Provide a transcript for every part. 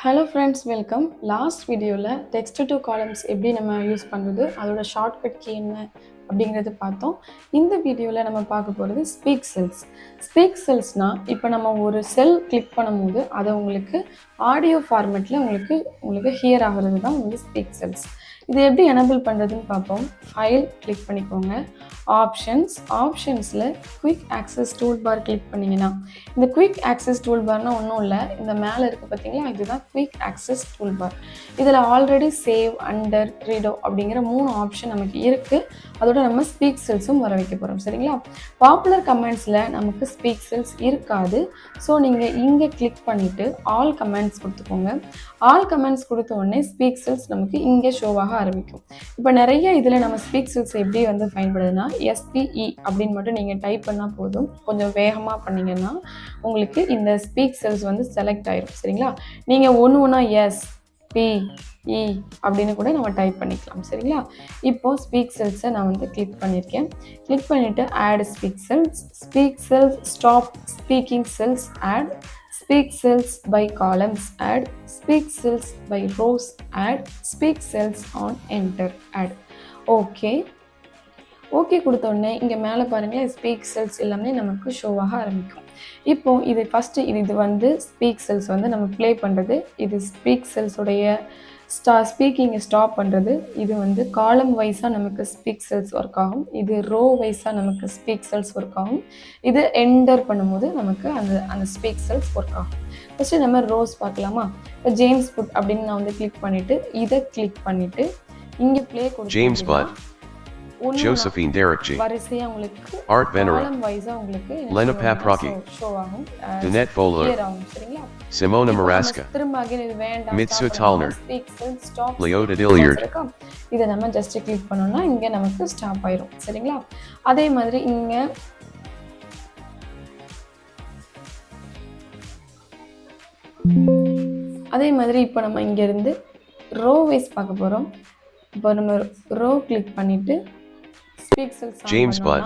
Hello friends, welcome. Last video text to columns எப்படி நம்ம use பண்றது அதோட ஷார்ட்கட் கீ என்ன அப்படிங்கறது பார்த்தோம். இந்த வீடியோல நம்ம பார்க்க போறது ஸ்பீக் செல்ஸ். ஸ்பீக் செல்ஸ்னா இப்போ நம்ம ஒரு செல் கிளிக் பண்ணும்போது அது உங்களுக்கு ஆடியோ ஃபார்மட்ல உங்களுக்கு ஹியர் ஆகிறது தான் வந்து ஸ்பீக் செல்ஸ். இது எப்படி எனேபிள் பண்றதுன்னு பார்ப்போம். ஃபைல் கிளிக் பண்ணிக்கோங்க. ஆப்ஷன்ஸ்ல quick access tool bar click பண்ணீங்கன்னா இந்த குயிக் ஆக்சஸ் டூல் பார்னா ஒன்றும் இல்லை, இந்த மேலே இருக்குது பார்த்தீங்களா, இதுதான் குயிக் ஆக்சஸ் டூல் பார். இதில் ஆல்ரெடி சேவ், அண்டர், ரீடோ அப்படிங்கிற 3 ஆப்ஷன் நமக்கு இருக்குது. அதோட நம்ம ஸ்பீக் செல்ஸும் வர வைக்க போகிறோம். சரிங்களா? பாப்புலர் கமெண்ட்ஸில் நமக்கு ஸ்பீக் செல்ஸ் இருக்காது. ஸோ நீங்கள் இங்கே கிளிக் பண்ணிவிட்டு ஆல் கமெண்ட்ஸ் கொடுத்துக்கோங்க. ஆல் கமெண்ட்ஸ் கொடுத்த உடனே ஸ்பீக் செல்ஸ் நமக்கு இங்கே ஷோவாக ஆரம்பிக்கும். இப்போ நிறைய இதில் நம்ம ஸ்பீக் செல்ஸ் எப்படி வந்து பயன்படுதுன்னா SPE அப்படின்னு மட்டும் நீங்கள் டைப் பண்ணால் போதும். கொஞ்சம் வேகமாக பண்ணிங்கன்னா உங்களுக்கு இந்த ஸ்பீக் செல்ஸ் வந்து செலக்ட் ஆயிரும். சரிங்களா? நீங்கள் ஒன்று SPE அப்படின்னு கூட நம்ம டைப் பண்ணிக்கலாம். சரிங்களா? இப்போ ஸ்பீக் செல்ஸை நான் வந்து கிளிக் பண்ணியிருக்கேன். கிளிக் பண்ணிவிட்டு add speak cells stop speaking cells add, speak cells by columns add, speak cells by rows add, speak cells on enter add. Okay கொடுத்த உடனே இங்கே மேலே பாருங்கள் ஸ்பீக் செல்ஸ் எல்லாமே நமக்கு ஷோவாக ஆரம்பிக்கும். இப்போ இது ஃபஸ்ட்டு இது வந்து ஸ்பீக் செல்ஸ் வந்து நம்ம ப்ளே பண்ணுறது. இது ஸ்பீக் செல்ஸோடைய ஸ்பீக்கிங்கை ஸ்டாப் பண்ணுறது. இது வந்து காலம் வைஸாக நமக்கு ஸ்பீக் செல்ஸ் ஒர்க் ஆகும். இது ரோ வைஸாக நமக்கு ஸ்பீக் செல்ஸ் ஒர்க் ஆகும். இது என்டர் பண்ணும்போது நமக்கு அந்த ஸ்பீக் செல்ஸ் ஒர்க் ஆகும். ஃபஸ்ட்டு நம்ம ரோஸ் பார்க்கலாமா? இப்போ ஜேம்ஸ் புட் அப்படின்னு நான் வந்து கிளிக் பண்ணிவிட்டு இதை கிளிக் பண்ணிவிட்டு இங்கே ப்ளே கொடுத்து Josephine Derek G. Art Venera. Lena Paprocki. Danette Fowler. Simona Maraska. Mitsu Talner. Leota Dilliard. இதை நம்ம ஜஸ்ட் கிளிக் பண்ணோம்னா இங்கே நமக்கு ஸ்டாப் ஆயிரும். சரிங்களா? அதே மாதிரி இங்கே இப்போ நம்ம இங்கேருந்து ரோ வைஸ் பார்க்க போகிறோம். இப்போ நம்ம ரோ கிளிக் பண்ணிவிட்டு ஸ்பீக் செல்ஸ் James Budd,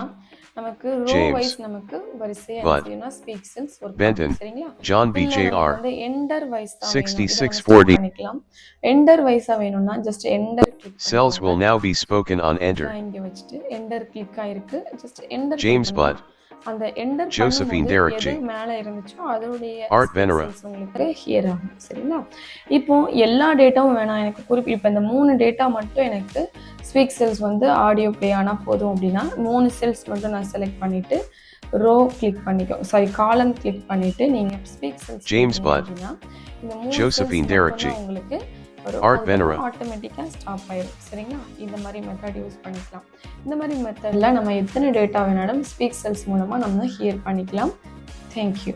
நமக்கு ரோ வைஸ் நமக்கு வரிசையா இருக்குன்னா ஸ்பீக் செல்ஸ் வரும். Benton, சரிங்களா? John B. Jr. வந்து எண்டர் வைஸ் தான் 6640 பண்ணிக்கலாம். எண்டர் வைஸா வேணும்னா just enter click Cells will now be spoken on enter. இங்க வச்சிட்டு எண்டர் கிளிக் ஆயிருக்கு. ஜஸ்ட் எண்டர் James Budd, அந்த எண்டர் Josephine Derek G. மேலே இருந்துச்சோ அதோடைய Art Venera. உங்களுக்கு ஹியர் ஆகும். சரிங்களா? இப்போ எல்லா டேட்டாவும் வேணாம் எனக்கு இப்போ இந்த 3 டேட்டா மட்டும் எனக்கு ஸ்பீக் செல்ஸ் வந்து ஆடியோ ப்ளே ஆனால் போதும் அப்படின்னா 3 செல்ஸ் மட்டும் நான் செலக்ட் பண்ணிவிட்டு ரோ கிளிக் பண்ணிக்கோ காலம் கிளிக் பண்ணிவிட்டு நீங்கள் speak cells James Budd, Josephine Derek G. உங்களுக்கு Art Venera. ஆட்டோமேட்டிக்காக ஸ்டாப் ஆயிடும். சரிங்களா? இந்த மாதிரி மெத்தட் யூஸ் பண்ணிக்கலாம். இந்த மாதிரி மெத்தடில் நம்ம எத்தனை டேட்டா வேணாலும் ஸ்பீக் செல்ஸ் மூலமாக நம்ம ஹியர் பண்ணிக்கலாம். தேங்க்யூ.